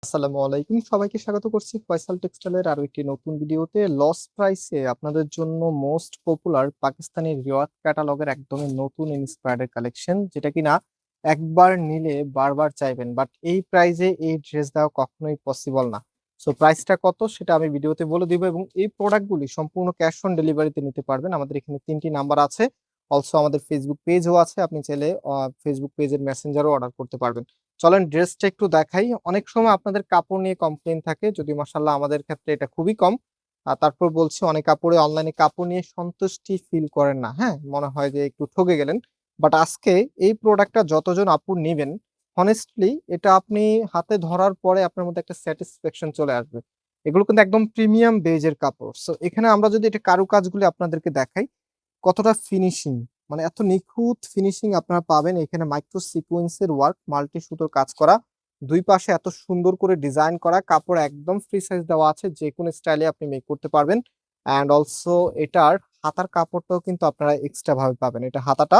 আসসালামু আলাইকুম। সবাইকে স্বাগত করছি ফয়সাল টেক্সটাইলের আরো একটি নতুন ভিডিওতে। লস প্রাইসে আপনাদের জন্য মোস্ট পপুলার পাকিস্তানি রিওয়াজ ক্যাটালগের একদমই নতুন ইন্সপায়ার্ড কালেকশন, যেটা কিনা একবার নিলে বারবার চাইবেন। বাট এই প্রাইসে এই ড্রেস দেওয়া কখনোই পসিবল না। সো প্রাইসটা কত সেটা আমি ভিডিওতে বলে দিব, এবং এই প্রোডাক্টগুলি সম্পূর্ণ ক্যাশ অন ডেলিভারিতে নিতে পারবেন। আমাদের এখানে ৩টি নাম্বার আছে। অলসো আমাদের ফেসবুক পেজও আছে। আপনি চাইলে ফেসবুক পেজের মেসেঞ্জারও অর্ডার করতে পারবেন। চলেন ড্রেসটা একটু দেখাই। অনেক সময় আপনাদের কাপড় নিয়ে কমপ্লেইন থাকে, যদি মাশাআল্লাহ আমাদের ক্ষেত্রে এটা খুবই কম। তারপর বলছি, অনেক কাপড়ে অনলাইনে কাপড় নিয়ে সন্তুষ্টি ফিল করেন না, হ্যাঁ? মনে হয় যে একটু ঠকে গেলেন। বাট আজকে এই প্রোডাক্টটা যতজন আপু নিবেন, হনেস্টলি এটা আপনি হাতে ধরার পরে আপনার মধ্যে একটা স্যাটিসফ্যাকশন চলে আসবে। এগুলো কিন্তু একদম প্রিমিয়াম বেজের কাপড়। সো এখানে আমরা যদি এটা কারুকাজগুলি আপনাদেরকে দেখাই, কতটা ফিনিশিং, মানে এত নিখুঁত ফিনিশিং আপনারা পাবেন। এখানে মাইক্রো সিকোয়েন্সের ওয়ার্ক, মাল্টি সুতোর কাজ করা, দুই পাশে এত সুন্দর করে ডিজাইন করা, কাপড় একদম ফ্রি সাইজ দেওয়া আছে, যে কোনো স্টাইলে আপনি মেক করতে পারবেন। অ্যান্ড অলসো এটার হাতার কাপড়টাও কিন্তু আপনারা এক্সট্রা ভাবে পাবেন, এটা হাতাটা।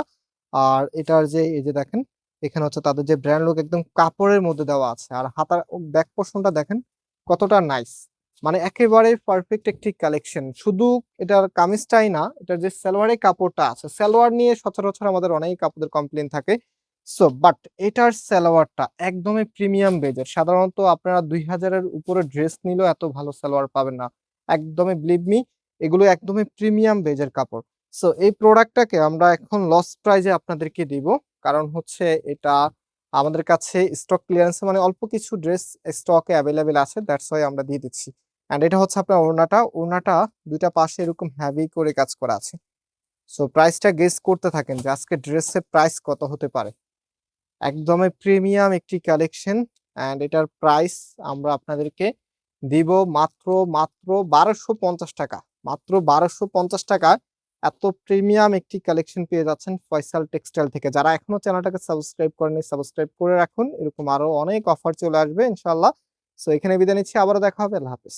আর এটার যে এই যে দেখেন, এখানে হচ্ছে তাদের যে ব্র্যান্ড লোক একদম কাপড়ের মধ্যে দেওয়া আছে। আর হাতার ব্যাক পোর্শনটা দেখেন কতটা নাইস, মানে একেবারে পারফেক্ট একটি কালেকশন। শুধু এটার কামিজটাই না, এটার যে সালোয়ারের কাপড়টা আছে, সালোয়ার নিয়ে সচরাচর আমাদের অনেক কাপড়ের কমপ্লেন থাকে। সো বাট এটার সালোয়ারটা একদমই প্রিমিয়াম বেজের। সাধারণত আপনারা ২০০০ এর উপরে ড্রেস নিলেও এত ভালো সালোয়ার পাবেন না। একদমই বিলিভ মি, এগুলো একদমই প্রিমিয়াম বেজের কাপড়। সো এই প্রোডাক্টটাকে আমরা এখন লস প্রাইজে আপনাদেরকে দিব। কারণ হচ্ছে এটা আমাদের কাছে স্টক ক্লিয়ারেন্স, মানে অল্প কিছু ড্রেস স্টকে অ্যাভেলেবেল আছে, দ্যাটস ওয়াই আমরা দিয়ে দিচ্ছি। অ্যান্ড এটা হচ্ছে আপনার ওড়নাটা দুইটা পাশে এরকম হেভি করে কাজ করা আছে। সো প্রাইসটা গেস করতে থাকেন যে আজকে ড্রেসের প্রাইস কত হতে পারে। একদমই প্রিমিয়াম একটি কালেকশন। অ্যান্ড এটার প্রাইস আমরা আপনাদেরকে দিব মাত্র মাত্র ১২৫০ টাকা। মাত্র ১২৫০ টাকা এত প্রিমিয়াম একটি কালেকশন পেয়ে যাচ্ছেন ফয়সাল টেক্সটাইল থেকে। যারা এখনো চ্যানেলটাকে সাবস্ক্রাইব করেনি, সাবস্ক্রাইব করে রাখুন। এরকম আরো অনেক অফার চলে আসবে ইনশাআল্লাহ। সো এখানে বিদায় নিচ্ছি, আবারও দেখা হবে। আল্লাহ হাফেজ।